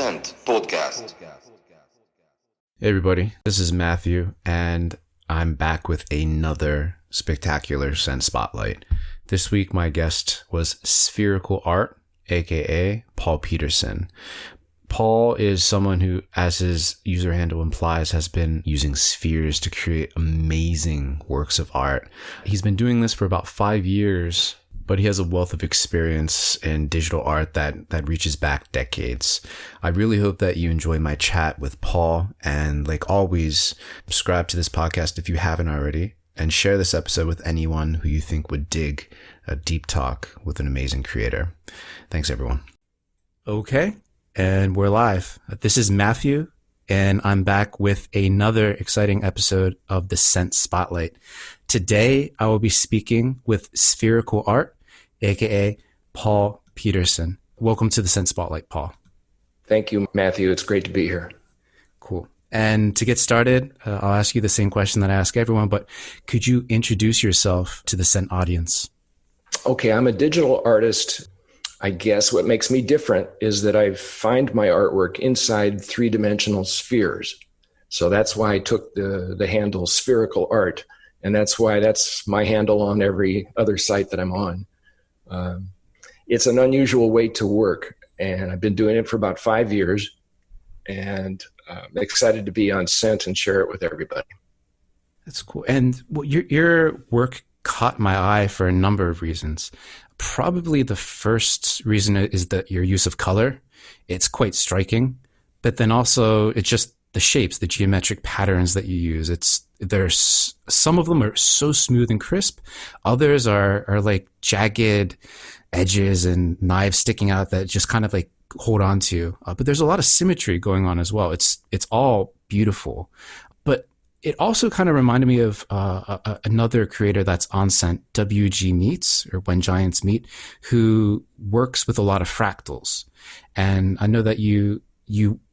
Scent Podcast. Hey everybody, this is Matthew, and I'm back with another spectacular Scent Spotlight. This week my guest was Spherical Art, aka Paul Peterson. Paul is someone who, as his user handle implies, has been using spheres to create amazing works of art. He's been doing this for about 5 years, but he has a wealth of experience in digital art that reaches back decades. I really hope that you enjoy my chat with Paul, and like always, subscribe to this podcast if you haven't already, and share this episode with anyone who you think would dig a deep talk with an amazing creator. Thanks, everyone. Okay, and we're live. This is Matthew, and I'm back with another exciting episode of the Scent Spotlight. Today, I will be speaking with Spherical Art, aka Paul Peterson. Welcome to the Scent Spotlight, Paul. Thank you, Matthew. It's great to be here. Cool. And to get started, I'll ask you the same question that I ask everyone, but could you introduce yourself to the Scent audience? Okay, I'm a digital artist. I guess what makes me different is that I find my artwork inside three-dimensional spheres. So that's why I took the handle Spherical Art. And that's why that's my handle on every other site that I'm on. It's an unusual way to work, and I've been doing it for about 5 years, and I'm excited to be on Scent and share it with everybody. That's cool. And your work caught my eye for a number of reasons. Probably the first reason is that your use of color. It's quite striking, but then also it's just the shapes, the geometric patterns that you use. There's some of them are so smooth and crisp. Others are like jagged edges and knives sticking out that just kind of like hold on to. But there's a lot of symmetry going on as well. It's all beautiful. But it also kind of reminded me of another creator that's on Scent, WG Meets, or When Giants Meet, who works with a lot of fractals. And I know that you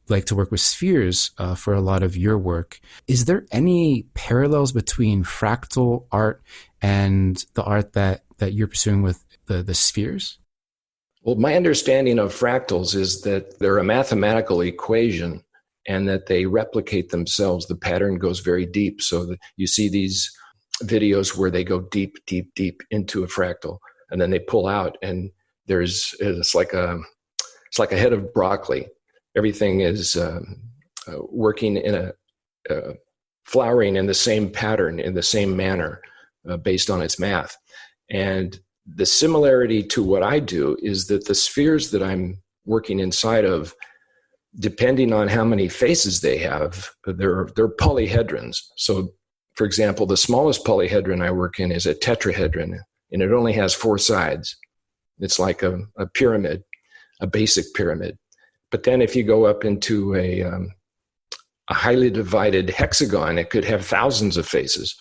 like to work with spheres for a lot of your work. Is there any parallels between fractal art and the art that you're pursuing with the spheres? Well, my understanding of fractals is that they're a mathematical equation and that they replicate themselves. The pattern goes very deep. So that you see these videos where they go deep, deep, deep into a fractal, and then they pull out, and it's like a head of broccoli. Everything is working in flowering in the same pattern, in the same manner, based on its math. And the similarity to what I do is that the spheres that I'm working inside of, depending on how many faces they have, they're polyhedrons. So, for example, the smallest polyhedron I work in is a tetrahedron, and it only has 4 sides. It's like a pyramid, a basic pyramid. But then if you go up into a highly divided hexagon, it could have thousands of faces.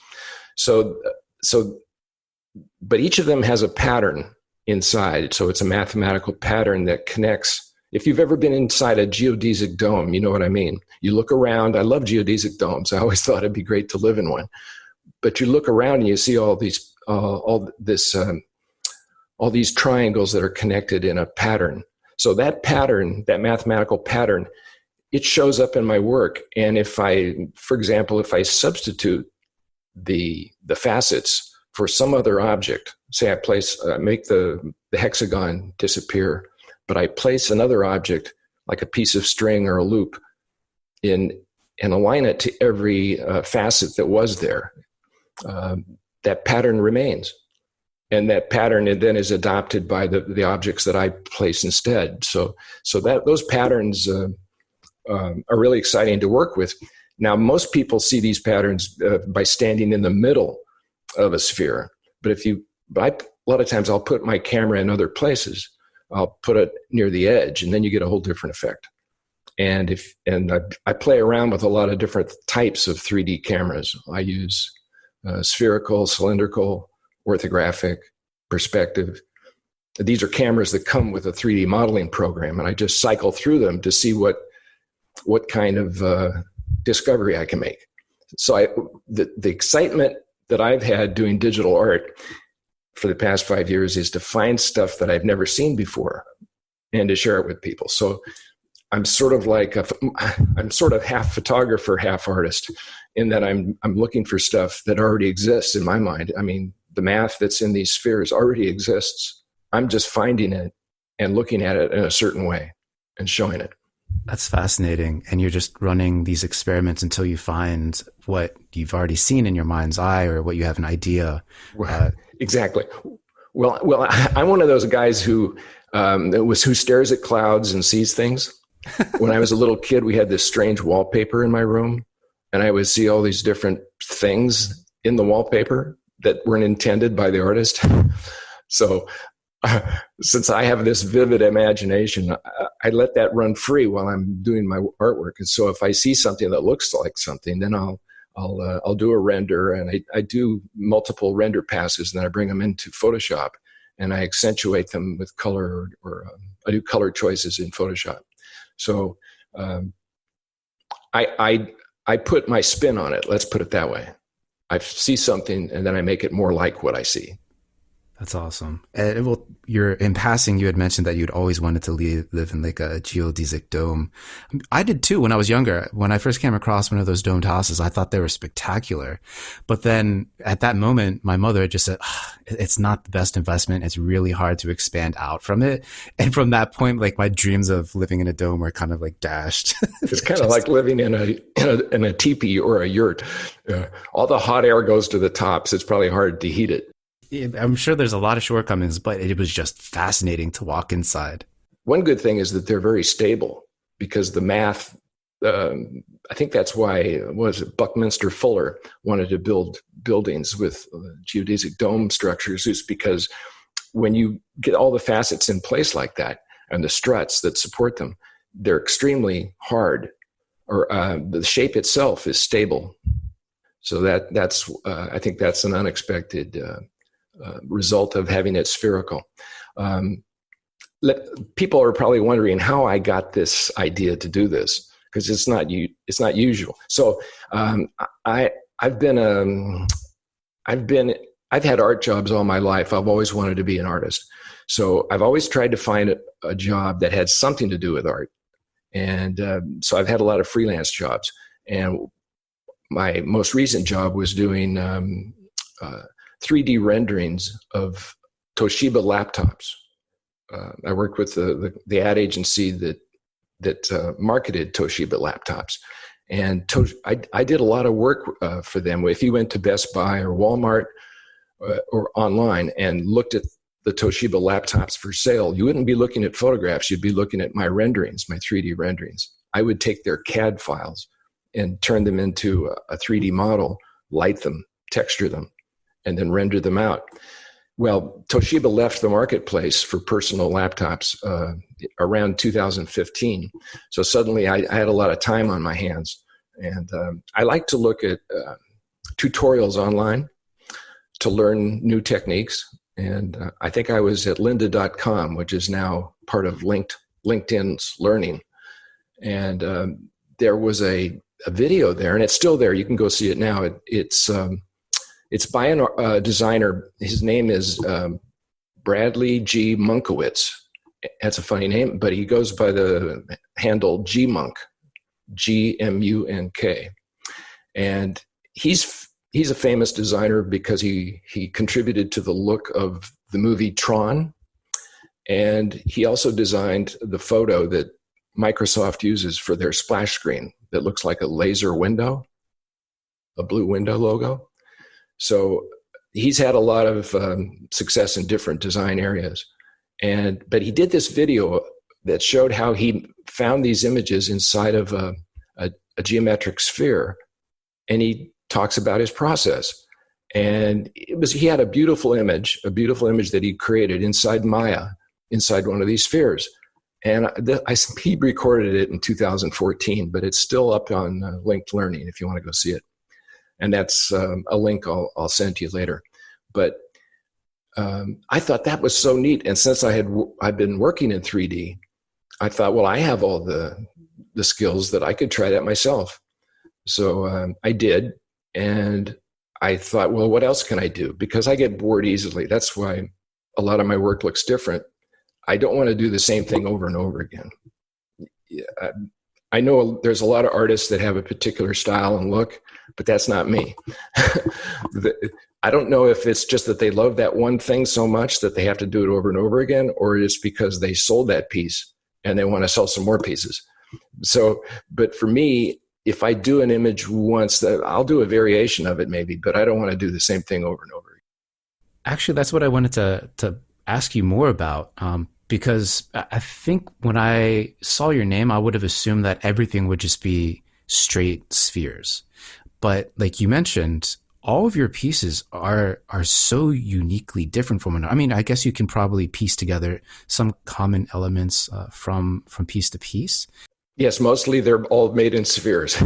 But each of them has a pattern inside. So it's a mathematical pattern that connects. If you've ever been inside a geodesic dome, you know what I mean. You look around. I love geodesic domes. I always thought it'd be great to live in one. But you look around and you see all these triangles that are connected in a pattern. So that pattern, that mathematical pattern, it shows up in my work. And for example, if I substitute the facets for some other object, say I make the hexagon disappear, but I place another object like a piece of string or a loop and align it to every facet that was there, that pattern remains. And that pattern then is adopted by the objects that I place instead. So that those patterns are really exciting to work with. Now, most people see these patterns by standing in the middle of a sphere. But a lot of times I'll put my camera in other places. I'll put it near the edge, and then you get a whole different effect. And I play around with a lot of different types of 3D cameras. I use spherical, cylindrical, orthographic, perspective. These are cameras that come with a 3D modeling program, and I just cycle through them to see what kind of discovery I can make. So the excitement that I've had doing digital art for the past 5 years is to find stuff that I've never seen before and to share it with people. So I'm sort of like I'm sort of half photographer, half artist, in that I'm looking for stuff that already exists in my mind. I mean, the math that's in these spheres already exists. I'm just finding it and looking at it in a certain way and showing it. That's fascinating. And you're just running these experiments until you find what you've already seen in your mind's eye or what you have an idea. Exactly. Well, I'm one of those guys who stares at clouds and sees things. When I was a little kid, we had this strange wallpaper in my room, and I would see all these different things in the wallpaper that weren't intended by the artist. So since I have this vivid imagination, I let that run free while I'm doing my artwork. And so if I see something that looks like something, then I'll do a render, and I do multiple render passes, and then I bring them into Photoshop, and I accentuate them with color, or I do color choices in Photoshop. So I put my spin on it. Let's put it that way. I see something, and then I make it more like what I see. That's awesome. And well, in passing, you had mentioned that you'd always wanted to live in like a geodesic dome. I did too when I was younger. When I first came across one of those domed houses, I thought they were spectacular. But then at that moment, my mother just said, it's not the best investment. It's really hard to expand out from it. And from that point, like my dreams of living in a dome were kind of like dashed. It's kind of like living in a teepee or a yurt. All the hot air goes to the tops. It's probably hard to heat it. I'm sure there's a lot of shortcomings, but it was just fascinating to walk inside. One good thing is that they're very stable because the math, I think that's why, Buckminster Fuller wanted to build buildings with geodesic dome structures, is because when you get all the facets in place like that and the struts that support them, they're extremely hard, or the shape itself is stable. So that's I think that's an unexpected result of having it spherical. People are probably wondering how I got this idea to do this, because it's not usual. So I've had art jobs all my life. I've always wanted to be an artist. So I've always tried to find a job that had something to do with art. And so I've had a lot of freelance jobs. And my most recent job was doing 3D renderings of Toshiba laptops. I worked with the ad agency that marketed Toshiba laptops. And I did a lot of work for them. If you went to Best Buy or Walmart or online and looked at the Toshiba laptops for sale, you wouldn't be looking at photographs. You'd be looking at my renderings, my 3D renderings. I would take their CAD files and turn them into a 3D model, light them, texture them, and then render them out. Well, Toshiba left the marketplace for personal laptops around 2015. So suddenly I had a lot of time on my hands. And I like to look at tutorials online to learn new techniques. And I think I was at lynda.com, which is now part of LinkedIn's Learning. And there was a video there, and it's still there. You can go see it now. It's by a designer. His name is Bradley G. Munkowitz. That's a funny name, but he goes by the handle G Munk, G-M-U-N-K. And he's a famous designer because he contributed to the look of the movie Tron. And he also designed the photo that Microsoft uses for their splash screen that looks like a laser window, a blue window logo. So he's had a lot of success in different design areas. But he did this video that showed how he found these images inside of a geometric sphere. And he talks about his process. And he had a beautiful image that he created inside Maya, inside one of these spheres. And he recorded it in 2014, but it's still up on Linked Learning if you want to go see it. And that's a link I'll send to you later. But I thought that was so neat. And since I've been working in 3D, I thought, well, I have all the skills that I could try that myself. So I did. And I thought, well, what else can I do? Because I get bored easily. That's why a lot of my work looks different. I don't want to do the same thing over and over again. I know there's a lot of artists that have a particular style and look, but that's not me. I don't know if it's just that they love that one thing so much that they have to do it over and over again, or it's because they sold that piece and they want to sell some more pieces. So, but for me, if I do an image once, I'll do a variation of it maybe, but I don't want to do the same thing over and over again. Actually, that's what I wanted to ask you more about, because I think when I saw your name, I would have assumed that everything would just be straight spheres. But like you mentioned, all of your pieces are so uniquely different from another. I mean, I guess you can probably piece together some common elements from piece to piece. Yes, mostly they're all made in spheres.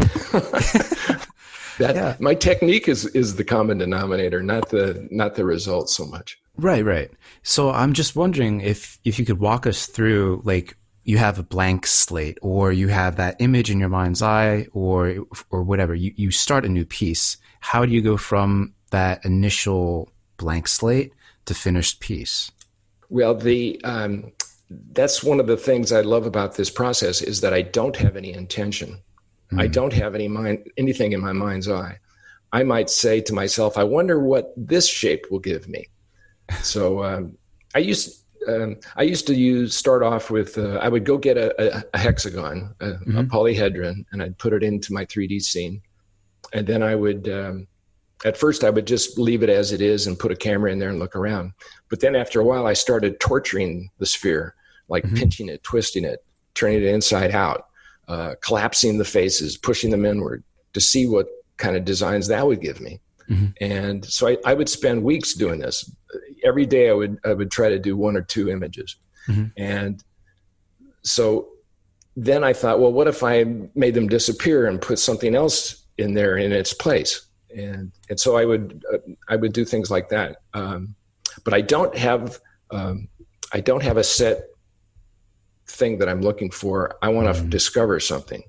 Yeah. My technique is the common denominator, not the result so much. Right. So I'm just wondering if you could walk us through, like, you have a blank slate, or you have that image in your mind's eye, or whatever. You start a new piece. How do you go from that initial blank slate to finished piece? Well, that's one of the things I love about this process is that I don't have any intention. I don't have anything in my mind's eye. I might say to myself, I wonder what this shape will give me. So I used to start off with, I would go get a hexagon, a polyhedron, and I'd put it into my 3D scene. And then I would, at first I would just leave it as it is and put a camera in there and look around. But then after a while, I started torturing the sphere, like pinching it, twisting it, turning it inside out, collapsing the faces, pushing them inward to see what kind of designs that would give me. And so I would spend weeks doing this. Every day I would try to do one or two images. And so then I thought, well, what if I made them disappear and put something else in there in its place? And so I would do things like that. But I don't have a set thing that I'm looking for. I want to discover something.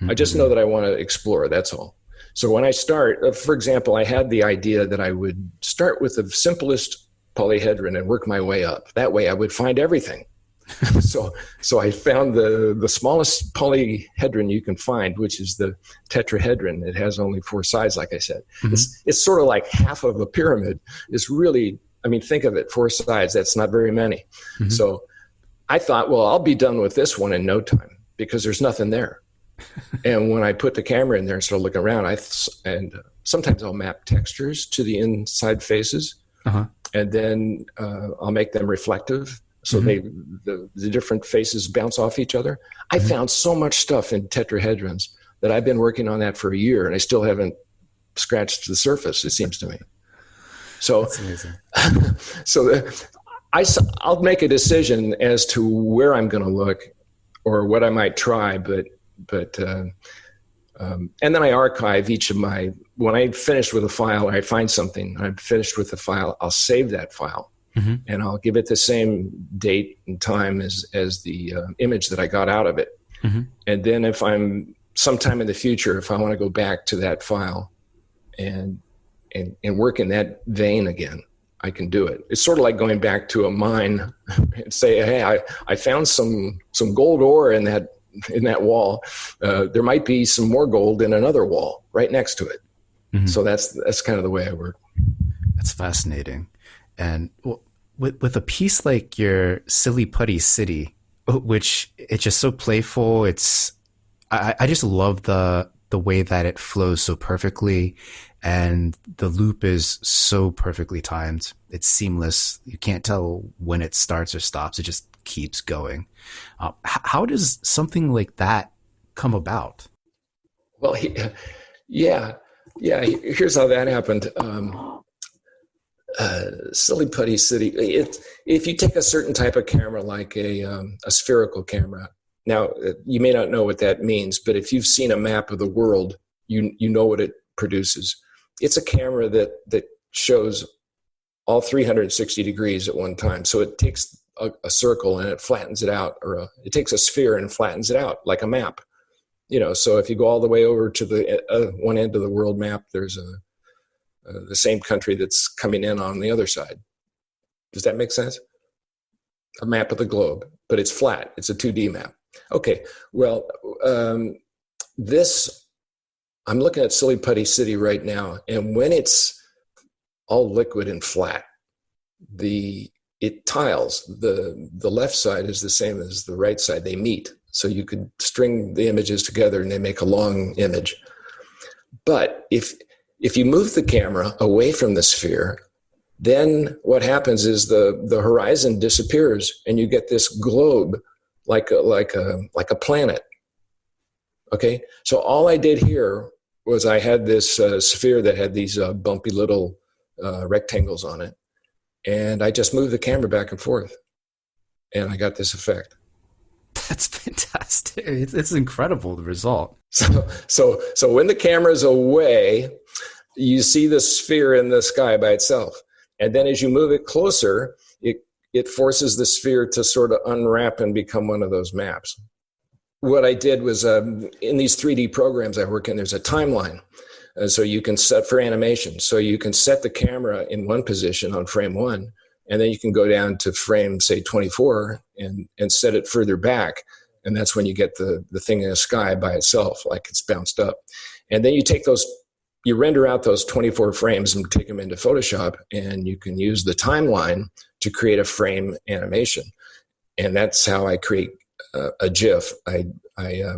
I just know that I want to explore. That's all. So when I start, for example, I had the idea that I would start with the simplest polyhedron and work my way up. That way I would find everything. So I found the smallest polyhedron you can find, which is the tetrahedron. It has only 4 sides, like I said. It's sort of like half of a pyramid. It's really, I mean, think of it, 4 sides. That's not very many. So I thought, well, I'll be done with this one in no time because there's nothing there. And when I put the camera in there and start looking around, sometimes I'll map textures to the inside faces, and then I'll make them reflective, so the different faces bounce off each other. I found so much stuff in tetrahedrons that I've been working on that for a year, and I still haven't scratched the surface, it seems to me. So, that's amazing. I'll make a decision as to where I'm going to look or what I might try, and then I archive each of when I finish with a file, or I find something, I'm finished with the file, I'll save that file, and I'll give it the same date and time as the image that I got out of it. And then if I'm sometime in the future, if I want to go back to that file and work in that vein again, I can do it. It's sort of like going back to a mine and say, hey, I found some gold ore in that wall. There might be some more gold in another wall right next to it. So that's kind of the way I work. That's fascinating. And with a piece like your Silly Putty City, which it's just so playful, I just love the way that it flows so perfectly, and the loop is so perfectly timed. It's seamless. You can't tell when it starts or stops. It just keeps going. How does something like that come about? Well, yeah. Here's how that happened. Silly Putty City. If you take a certain type of camera, like a spherical camera. Now, you may not know what that means, but if you've seen a map of the world, you know what it produces. It's a camera that shows all 360 degrees at one time. So it takes a circle and it flattens it out, or it takes a sphere and flattens it out like a map. So if you go all the way over to the one end of the world map, there's the same country that's coming in on the other side. Does that make sense? A map of the globe, but it's flat. It's a 2D map. Okay. Well, this, I'm looking at Silly Putty City right now, and when it's all liquid and flat, it tiles. The left side is the same as the right side. They meet. So you could string the images together and they make a long image. But if you move the camera away from the sphere, then what happens is the horizon disappears and you get this globe like a planet. Okay, so all I did here was I had this sphere that had these bumpy little rectangles on it, and I just moved the camera back and forth, and I got this effect. That's fantastic. It's incredible, the result. So when the camera's away, you see the sphere in the sky by itself. And then as you move it closer, it forces the sphere to sort of unwrap and become one of those maps. What I did was in these 3D programs I work in, there's a timeline. So you can set for animation. So you can set the camera in one position on frame 1, and then you can go down to frame, say, 24 and set it further back. And that's when you get the thing in the sky by itself, like it's bounced up. And then you render out those 24 frames and take them into Photoshop, and you can use the timeline to create a frame animation. And that's how I create a GIF. I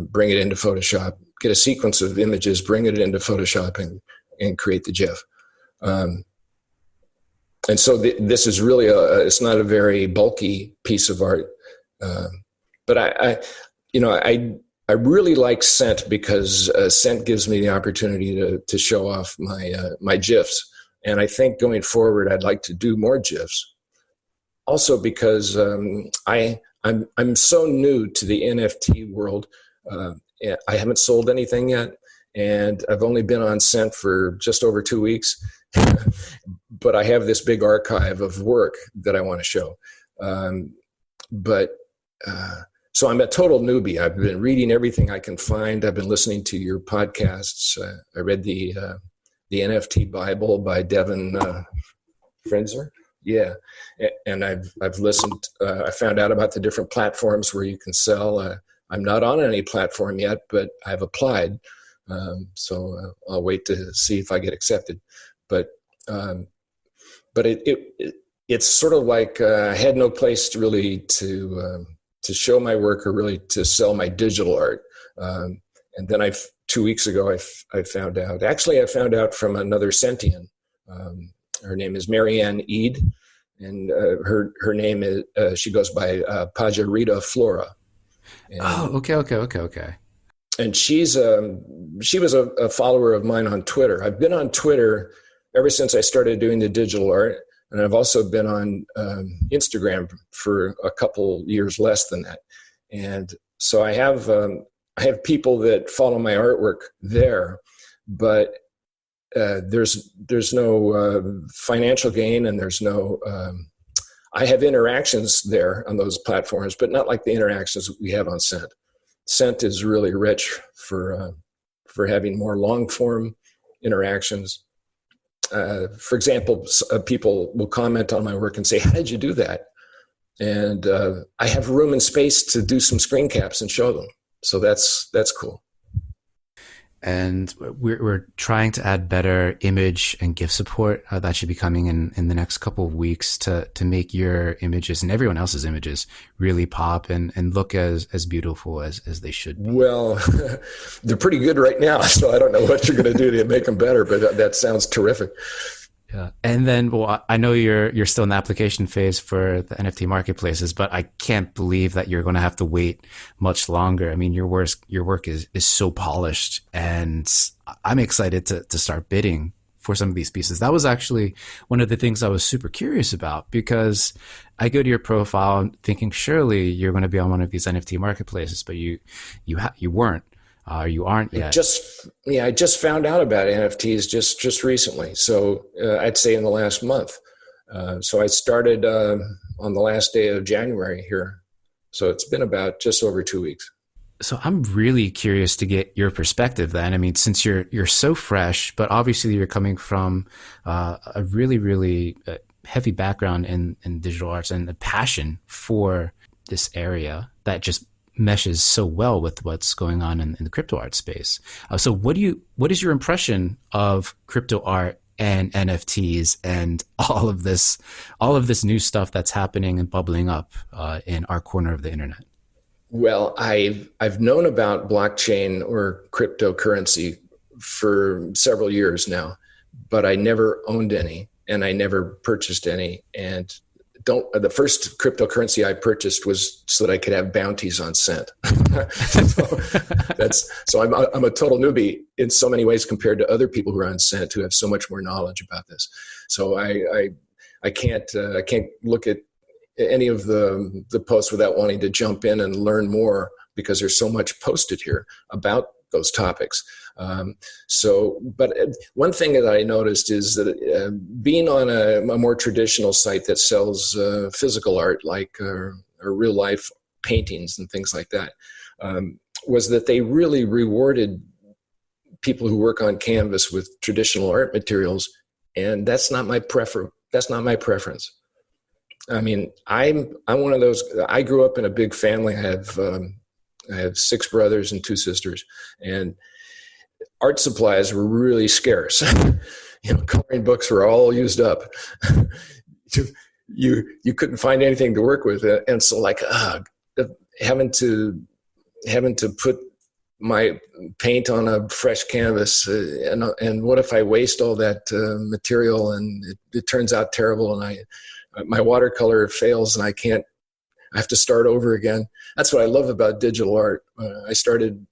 bring it into Photoshop, get a sequence of images, bring it into Photoshop, and create the GIF. And so this is really it's not a very bulky piece of art. But I really like Scent because Scent gives me the opportunity to show off my GIFs. And I think going forward, I'd like to do more GIFs. Also because I'm so new to the NFT world. I haven't sold anything yet, and I've only been on Scent for just over 2 weeks. But I have this big archive of work that I want to show. So I'm a total newbie. I've been reading everything I can find. I've been listening to your podcasts. I read the NFT Bible by Devin Frenzer. Yeah, and I've listened. I found out about the different platforms where you can sell. I'm not on any platform yet, but I've applied. So I'll wait to see if I get accepted. But it's sort of like I had no place to really to show my work or really to sell my digital art. And then 2 weeks ago, I found out. Actually, I found out from another Sentian. Her name is Marianne Eade, and her name is she goes by Pajarita Flora. And, okay. And she was a follower of mine on Twitter. I've been on Twitter ever since I started doing the digital art, and I've also been on Instagram for a couple years less than that. And so I have people that follow my artwork there, but there's no financial gain, and there's no. I have interactions there on those platforms, but not like the interactions we have on Scent. Scent is really rich for having more long form interactions. For example, people will comment on my work and say, "How did you do that?" And I have room and space to do some screen caps and show them. So that's cool. And we're trying to add better image and GIF support. That should be coming in the next couple of weeks to make your images and everyone else's images really pop and look as beautiful as they should be. Well, they're pretty good right now, so I don't know what you're going to do to make them better, but that sounds terrific. Yeah. And then, well, I know you're still in the application phase for the NFT marketplaces, but I can't believe that you're going to have to wait much longer. I mean, your work is so polished, and I'm excited to start bidding for some of these pieces. That was actually one of the things I was super curious about, because I go to your profile thinking surely you're going to be on one of these NFT marketplaces, but you weren't. You aren't yet. I just found out about NFTs just recently. So I'd say in the last month. So I started on the last day of January here. So it's been about just over 2 weeks. So I'm really curious to get your perspective then. I mean, since you're so fresh, but obviously you're coming from a really, really heavy background in digital arts and a passion for this area that just meshes so well with what's going on in the crypto art space. So what is your impression of crypto art and NFTs and all of this new stuff that's happening and bubbling up in our corner of the internet? Well, I've known about blockchain or cryptocurrency for several years now, but I never owned any and I never purchased any. And the first cryptocurrency I purchased was so that I could have bounties on scent. so I'm a total newbie in so many ways compared to other people who are on scent who have so much more knowledge about this. So I can't look at any of the posts without wanting to jump in and learn more, because there's so much posted here about those topics. But one thing that I noticed is that being on a more traditional site that sells physical art, like or real life paintings and things like that, was that they really rewarded people who work on canvas with traditional art materials, and that's not my preference. I mean, I'm one of those. I grew up in a big family. I have 6 brothers and 2 sisters, and art supplies were really scarce. Coloring books were all used up. You couldn't find anything to work with, and so having to put my paint on a fresh canvas, and what if I waste all that material and it turns out terrible, and my watercolor fails and I have to start over again. That's what I love about digital art. I started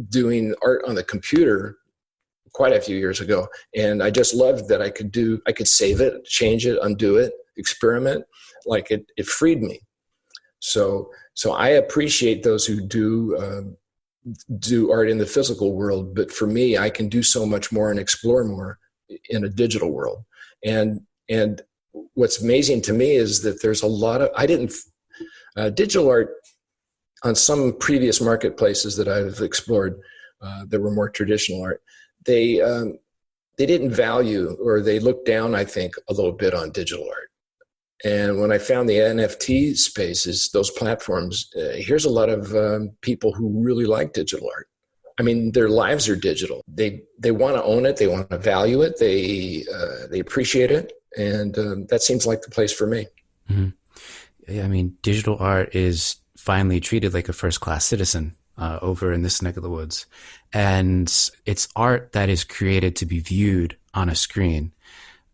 doing art on the computer quite a few years ago, and I just loved that I could save it, change it, undo it, experiment. Like it freed me. So I appreciate those who do art in the physical world, but for me, I can do so much more and explore more in a digital world. And what's amazing to me is that there's a lot of digital art on some previous marketplaces that I've explored that were more traditional art. They didn't value, or they looked down, I think, a little bit on digital art. And when I found the NFT spaces, those platforms, here's a lot of people who really like digital art. I mean, their lives are digital. They want to own it. They want to value it. They appreciate it. And that seems like the place for me. Mm-hmm. Yeah, I mean, digital art is finally treated like a first-class citizen over in this neck of the woods. And it's art that is created to be viewed on a screen,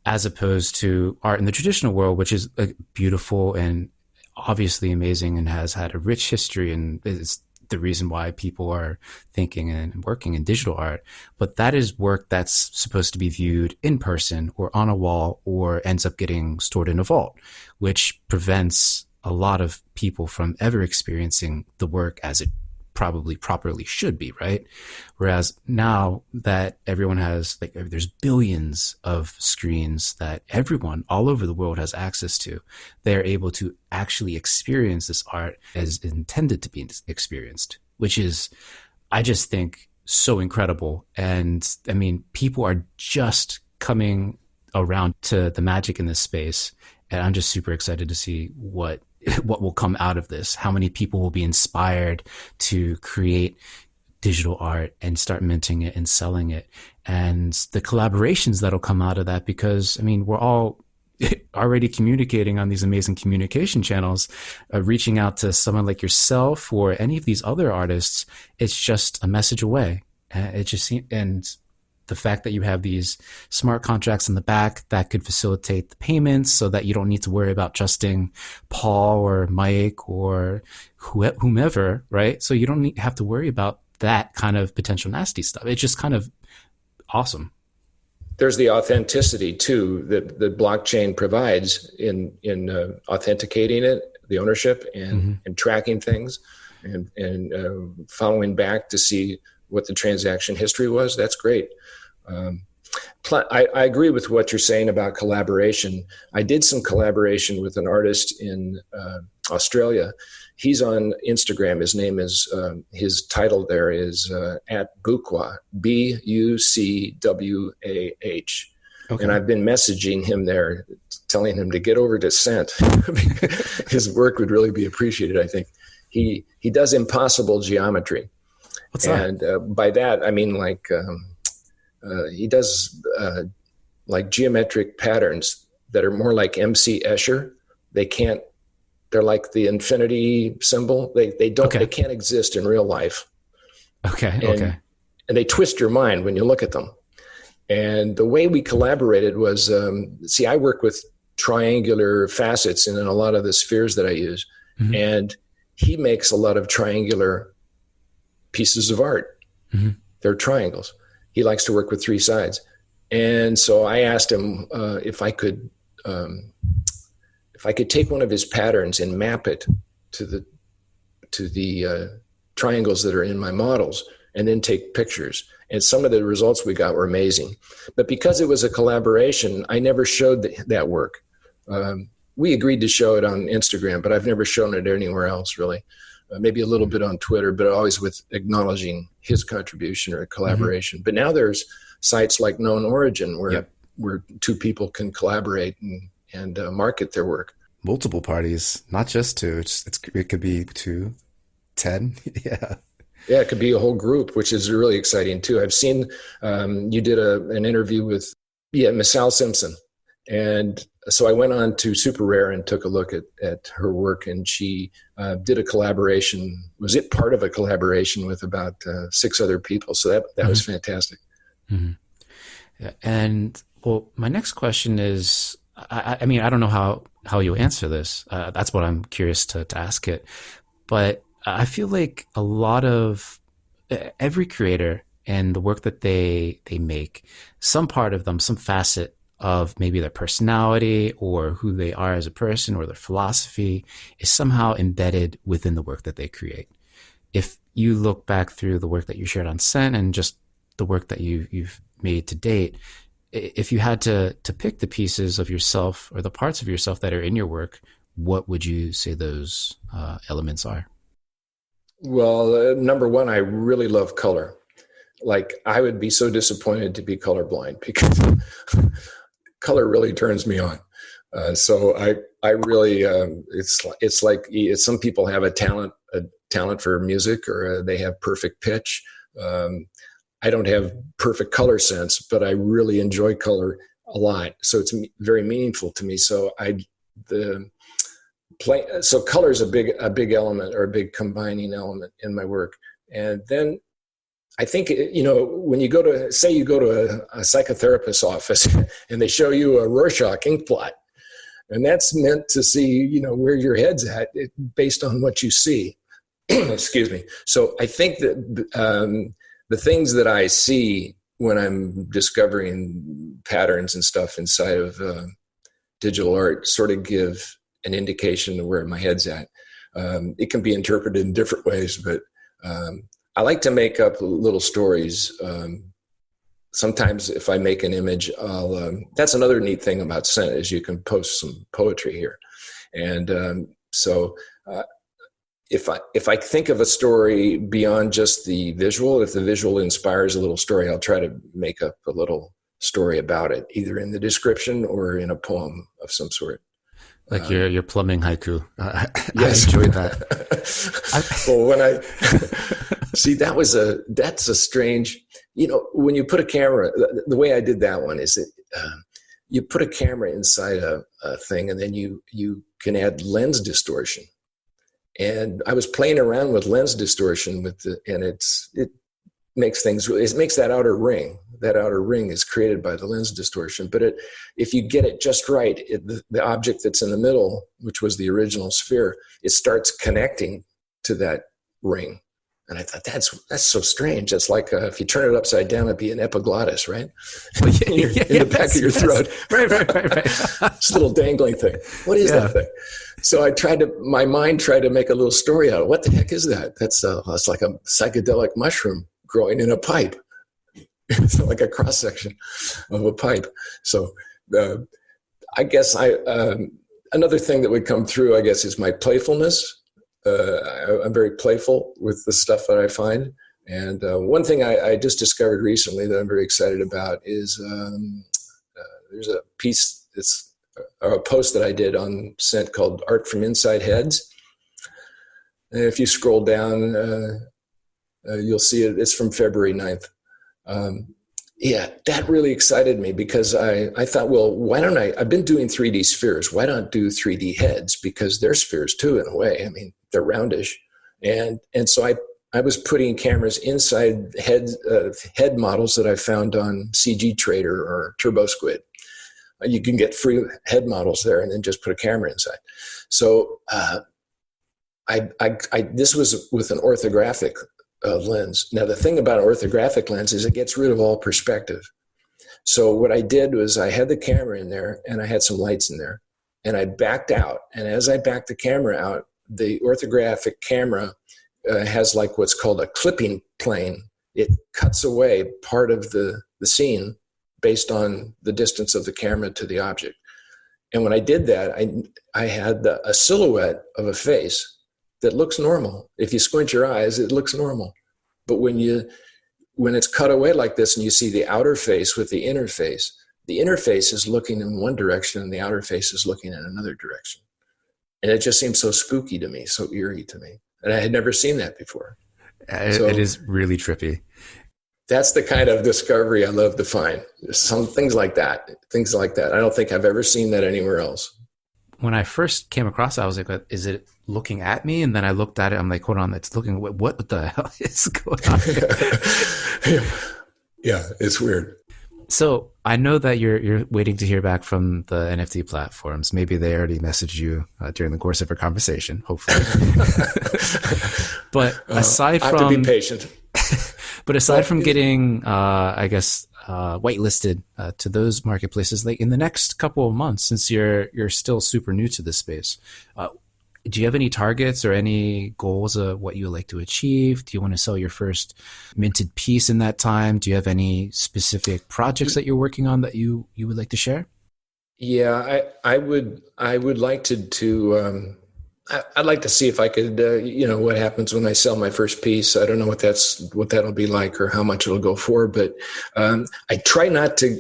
as opposed to art in the traditional world, which is beautiful and obviously amazing and has had a rich history, and is the reason why people are thinking and working in digital art. But that is work that's supposed to be viewed in person or on a wall, or ends up getting stored in a vault, which prevents a lot of people from ever experiencing the work as it probably properly should be, right? Whereas now that everyone has, there's billions of screens that everyone all over the world has access to, they're able to actually experience this art as intended to be experienced, which is, I just think, so incredible. And I mean, people are just coming around to the magic in this space, and I'm just super excited to see what will come out of this, how many people will be inspired to create digital art and start minting it and selling it, and the collaborations that'll come out of that. Because I mean, we're all already communicating on these amazing communication channels, reaching out to someone like yourself or any of these other artists. It's just a message away. And the fact that you have these smart contracts in the back that could facilitate the payments, so that you don't need to worry about trusting Paul or Mike or whomever, right? So you don't have to worry about that kind of potential nasty stuff. It's just kind of awesome. There's the authenticity too that the blockchain provides in authenticating it, the ownership, and tracking things, and following back to see what the transaction history was. That's great. I agree with what you're saying about collaboration. I did some collaboration with an artist in Australia. He's on Instagram. His name is, his title there is at Bukwah, Bucwah. Okay. And I've been messaging him there, telling him to get over to Scent. His work would really be appreciated, I think. he does impossible geometry. What's that? And by that, I mean like he does like geometric patterns that are more like MC Escher. They're like the infinity symbol. They can't exist in real life. Okay. And they twist your mind when you look at them. And the way we collaborated was, I work with triangular facets in a lot of the spheres that I use. Mm-hmm. And he makes a lot of triangular pieces of art. Mm-hmm. They're triangles. He likes to work with three sides. And so I asked him if I could take one of his patterns and map it to the triangles that are in my models, and then take pictures. And some of the results we got were amazing. But because it was a collaboration, I never showed that work. We agreed to show it on Instagram, but I've never shown it anywhere else, really. Maybe a little bit on Twitter, but always with acknowledging his contribution or collaboration. Mm-hmm. But now there's sites like Known Origin where two people can collaborate and market their work. Multiple parties, not just two. It could be 2, 10. Yeah. Yeah, it could be a whole group, which is really exciting too. I've seen you did an interview with Miss Al Simpson, and so I went on to Super Rare and took a look at her work, and she did a collaboration. Was it part of a collaboration with about 6 other people? So that mm-hmm. was fantastic. Mm-hmm. Yeah, and well, my next question is, I mean, I don't know how you answer this. That's what I'm curious to ask it, but I feel like a lot of every creator and the work that they make, some part of them, some facet of maybe their personality or who they are as a person or their philosophy is somehow embedded within the work that they create. If you look back through the work that you shared on Scent and just the work that you've made to date, if you had to pick the pieces of yourself or the parts of yourself that are in your work, what would you say those elements are? Well, number one, I really love color. Like, I would be so disappointed to be colorblind because color really turns me on. So I really, it's like some people have a talent for music, or they have perfect pitch. I don't have perfect color sense, but I really enjoy color a lot. So it's very meaningful to me. So so color is a big element, or a big combining element in my work. And then I think, when you go to a psychotherapist's office and they show you a Rorschach ink blot, and that's meant to see, where your head's at based on what you see. Excuse me. So I think that the things that I see when I'm discovering patterns and stuff inside of digital art sort of give an indication of where my head's at. It can be interpreted in different ways, but I like to make up little stories. Sometimes if I make an image, that's another neat thing about Scent, is you can post some poetry here. And so if I think of a story beyond just the visual, if the visual inspires a little story, I'll try to make up a little story about it, either in the description or in a poem of some sort. Like your plumbing haiku. Yes. I enjoyed that. Well, when I see, that's a strange, when you put a camera, the way I did that one is that you put a camera inside a thing, and then you can add lens distortion. And I was playing around with lens distortion and it makes that outer ring. That outer ring is created by the lens distortion. But if you get it just right, the object that's in the middle, which was the original sphere, it starts connecting to that ring. And I thought, that's so strange. It's like if you turn it upside down, it'd be an epiglottis, right? Well, in the back of your throat. Right. This little dangling thing. What is that thing? So my mind tried to make a little story out of it. What the heck is that? That's like a psychedelic mushroom growing in a pipe. It's like a cross section of a pipe. So I guess another thing that would come through, I guess, is my playfulness. I'm very playful with the stuff that I find. And one thing I just discovered recently that I'm very excited about is there's a piece, a post that I did on Scent called Art from Inside Heads. And if you scroll down, you'll see it. It's from February 9th. Yeah, that really excited me because I thought, well, why don't I've been doing 3D spheres. Why not do 3D heads? Because they're spheres too, in a way. I mean, they're roundish. And so I was putting cameras inside head models that I found on CG Trader or TurboSquid. You can get free head models there and then just put a camera inside. So this was with an orthographic lens. Now, the thing about an orthographic lens is it gets rid of all perspective. So what I did was I had the camera in there and I had some lights in there and I backed out. And as I backed the camera out, the orthographic camera has like what's called a clipping plane. It cuts away part of the scene based on the distance of the camera to the object. And when I did that, I had a silhouette of a face that looks normal. If you squint your eyes, it looks normal. But when it's cut away like this and you see the outer face with the inner face is looking in one direction and the outer face is looking in another direction. And it just seemed so spooky to me, so eerie to me. And I had never seen that before. It is really trippy. That's the kind of discovery I love to find. Some things like that. I don't think I've ever seen that anywhere else. When I first came across it, I was like, is it looking at me? And then I looked at it. I'm like, hold on, it's looking, what the hell is going on here? Yeah, it's weird. So I know that you're waiting to hear back from the NFT platforms. Maybe they already messaged you during the course of our conversation, hopefully. But aside from... I have to be patient. But aside from getting, whitelisted to those marketplaces, like in the next couple of months, since you're still super new to this space, do you have any targets or any goals of what you would like to achieve? Do you want to sell your first minted piece in that time? Do you have any specific projects that you're working on that you would like to share? Yeah, I would like to I'd like to see if I could, what happens when I sell my first piece. I don't know what that'll be like or how much it'll go for, but I try not to,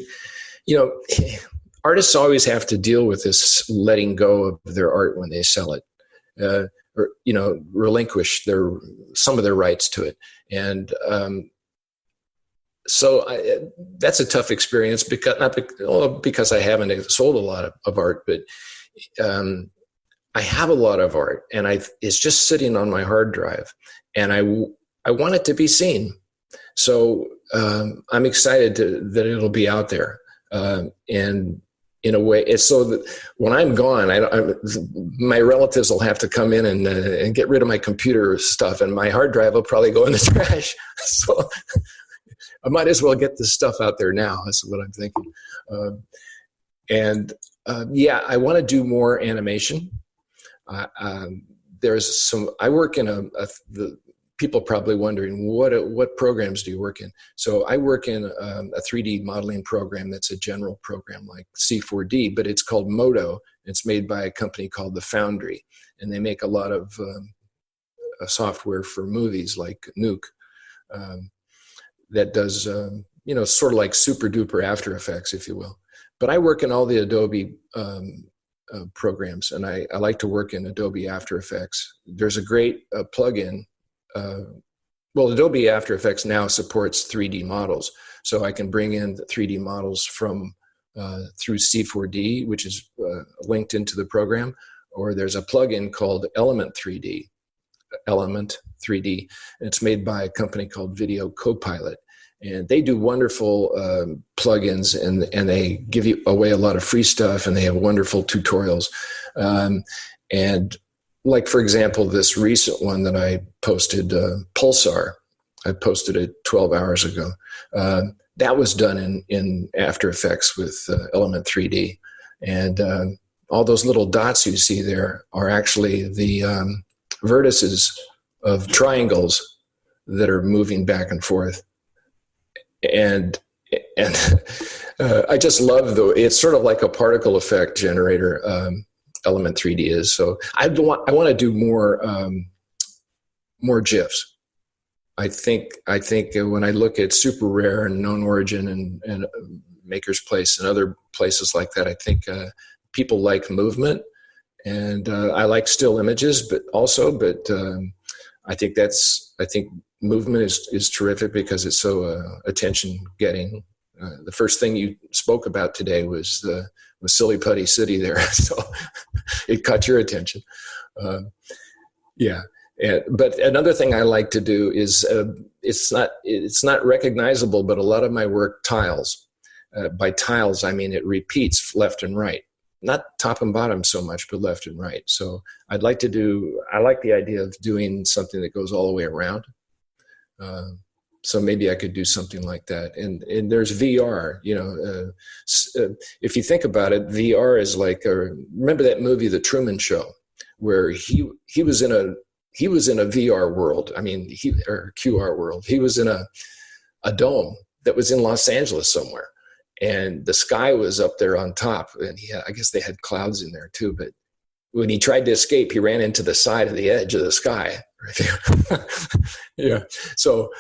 artists always have to deal with this letting go of their art when they sell it, or relinquish some of their rights to it. And so that's a tough experience because I haven't sold a lot of art, but I have a lot of art, and it's just sitting on my hard drive, and I want it to be seen. So I'm excited that it'll be out there, and in a way, it's so that when I'm gone, my relatives will have to come in and get rid of my computer stuff, and my hard drive will probably go in the trash. So I might as well get this stuff out there now. That's what I'm thinking. I want to do more animation. I work in the people probably wondering what programs do you work in? So I work in a 3D modeling program that's a general program like C4D, but it's called Modo. It's made by a company called The Foundry, and they make a lot of software for movies like Nuke that does sort of like super duper After Effects, if you will. But I work in all the Adobe programs, and I like to work in Adobe After Effects. There's a great plugin. Adobe After Effects now supports 3D models, so I can bring in the 3D models from through C4D, which is linked into the program, or there's a plugin called Element 3D. And it's made by a company called Video Copilot. And they do wonderful plugins, and they give you away a lot of free stuff, and they have wonderful tutorials. And like, for example, this recent one that I posted, Pulsar, I posted it 12 hours ago. That was done in After Effects with Element 3D. And all those little dots you see there are actually the vertices of triangles that are moving back and forth. And I just love it's sort of like a particle effect generator. Element 3D is. So I want to do more GIFs. I think when I look at Super Rare and Known Origin and Maker's Place and other places like that, I think people like movement, and I like still images, but I think movement is terrific because it's so attention getting. The first thing you spoke about today was Silly Putty City there, so it caught your attention. Yeah. But another thing I like to do is it's not recognizable, but a lot of my work tiles. By tiles, I mean it repeats left and right, not top and bottom so much, but left and right. So I like the idea of doing something that goes all the way around. So maybe I could do something like that. And there's VR, if you think about it, VR is like, remember that movie, The Truman Show, where he was in a VR world. I mean, or QR world. He was in a dome that was in Los Angeles somewhere. And the sky was up there on top. And I guess they had clouds in there too. But when he tried to escape, he ran into the side of the edge of the sky. Yeah. So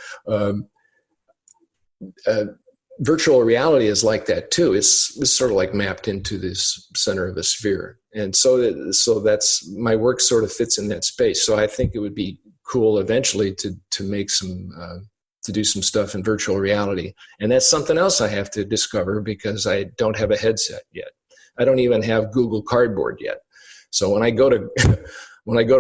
virtual reality is like that too. It's sort of like mapped into this center of a sphere. And so that's my work sort of fits in that space. So I think it would be cool eventually to make to do some stuff in virtual reality. And that's something else I have to discover because I don't have a headset yet. I don't even have Google Cardboard yet. So when I go to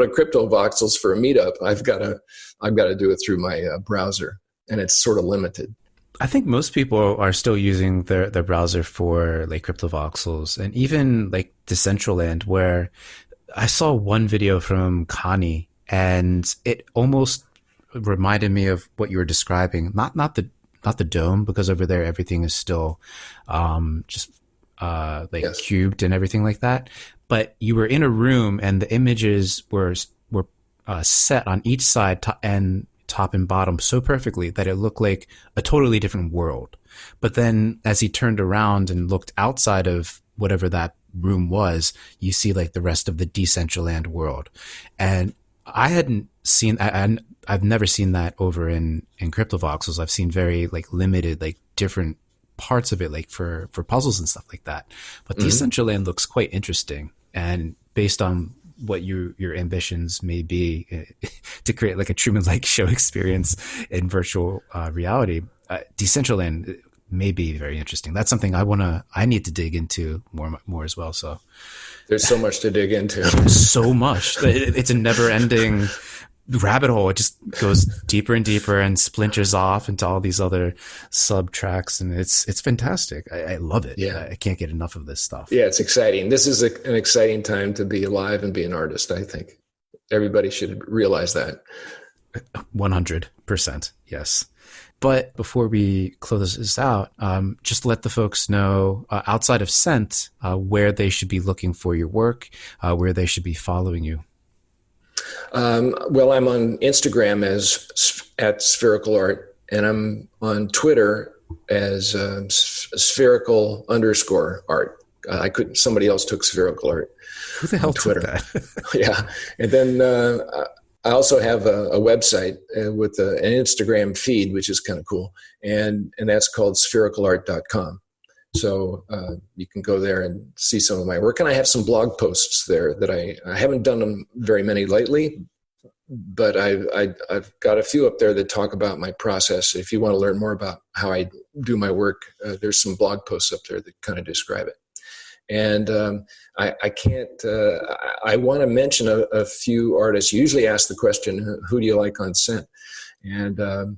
Crypto Voxels for a meetup, I've got to do it through my browser, and it's sort of limited. I think most people are still using their browser for like CryptoVoxels and even like Decentraland, where I saw one video from Connie and it almost reminded me of what you were describing. Not the dome, because over there everything is still just yes, cubed and everything like that. But you were in a room and the images were set on each side and top and bottom so perfectly that it looked like a totally different world. But then as he turned around and looked outside of whatever that room was, you see like the rest of the Decentraland world. And I hadn't seen, I've never seen that over in CryptoVoxels. I've seen very like limited, like different parts of it, like for puzzles and stuff like that. But Decentraland looks quite interesting. And based on what your ambitions may be to create like a Truman-like show experience in virtual reality, Decentraland may be very interesting. That's something I need to dig into more as well. So there's so much to dig into. So much. It's a never-ending rabbit hole. It just goes deeper and deeper and splinters off into all these other sub tracks, and it's fantastic. I love it. Yeah, I can't get enough of this stuff. Yeah, it's exciting. This is an exciting time to be alive and be an artist. I think everybody should realize that. 100%. Yes. But before we close this out, just let the folks know outside of Scent where they should be looking for your work, where they should be following you. Well, I'm on Instagram at Spherical Art, and I'm on Twitter as spherical_art. Somebody else took Spherical Art. Who the hell took that? Yeah. And then I also have a website with an Instagram feed, which is kind of cool. And that's called sphericalart.com. So you can go there and see some of my work. And I have some blog posts there that I haven't done them very many lately, but I've got a few up there that talk about my process. If you want to learn more about how I do my work, there's some blog posts up there that kind of describe it. And I want to mention a few artists. You usually ask the question, who do you like on Scent? And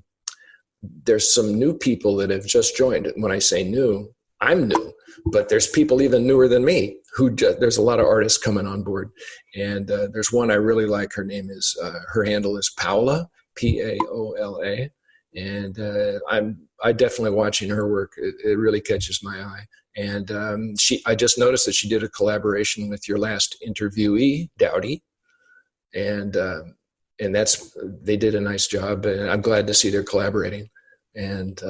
there's some new people that have just joined. When I say new, I'm new, but there's people even newer than me there's a lot of artists coming on board. And there's one I really like. Her handle is Paola, Paola. And I definitely watching her work. It really catches my eye. And I just noticed that she did a collaboration with your last interviewee, Dowdy. And they did a nice job, and I'm glad to see they're collaborating. And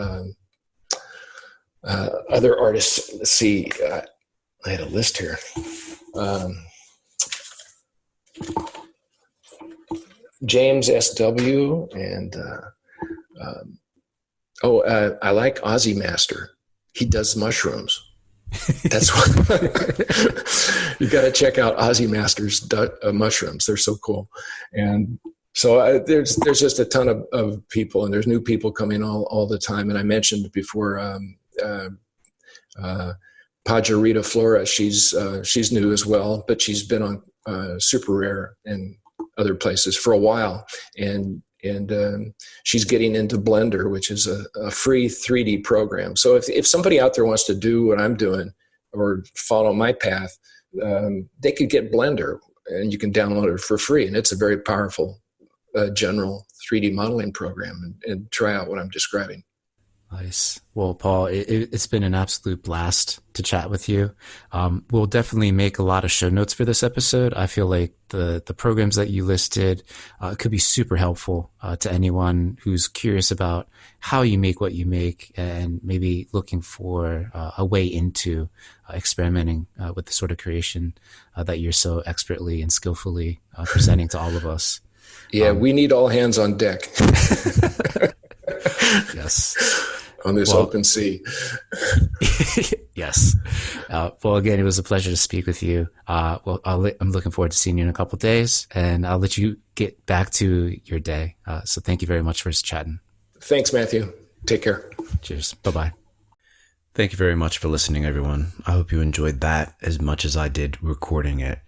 other artists, let's see, I had a list here. James S.W. and I like Aussie Master. He does mushrooms. That's what you got to check out Aussie Master's mushrooms. They're so cool. And So there's just a ton of people, and there's new people coming all the time. And I mentioned before, Pajarita Flora, she's new as well, but she's been on Super Rare and other places for a while, and she's getting into Blender, which is a free 3D program. So if somebody out there wants to do what I'm doing or follow my path, they could get Blender, and you can download it for free, and it's a very powerful general 3D modeling program, and try out what I'm describing. Nice. Well, Paul, it's been an absolute blast to chat with you. We'll definitely make a lot of show notes for this episode. I feel like the programs that you listed could be super helpful to anyone who's curious about how you make what you make, and maybe looking for a way into experimenting with the sort of creation that you're so expertly and skillfully presenting to all of us. Yeah, we need all hands on deck. Yes. On this open sea. Yes. Well, again, it was a pleasure to speak with you. I'm looking forward to seeing you in a couple of days, and I'll let you get back to your day. So thank you very much for chatting. Thanks, Matthew. Take care. Cheers. Bye-bye. Thank you very much for listening, everyone. I hope you enjoyed that as much as I did recording it.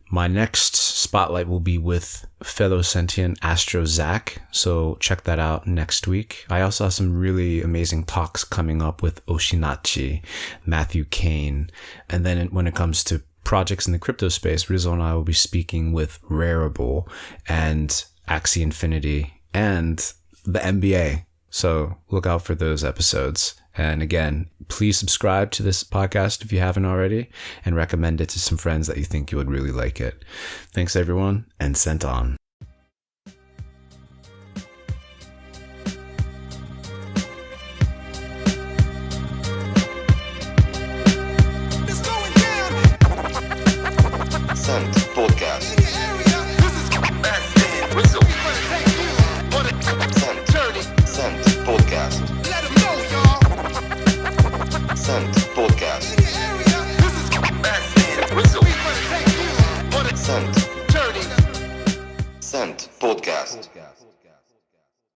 My next spotlight will be with fellow sentient Astro Zach, so check that out next week. I also have some really amazing talks coming up with Oshinachi, Matthew Kane, and then when it comes to projects in the crypto space, Rizzo and I will be speaking with Rarible and Axie Infinity and the NBA. So look out for those episodes. And again, please subscribe to this podcast if you haven't already, and recommend it to some friends that you think you would really like it. Thanks, everyone, and sent on.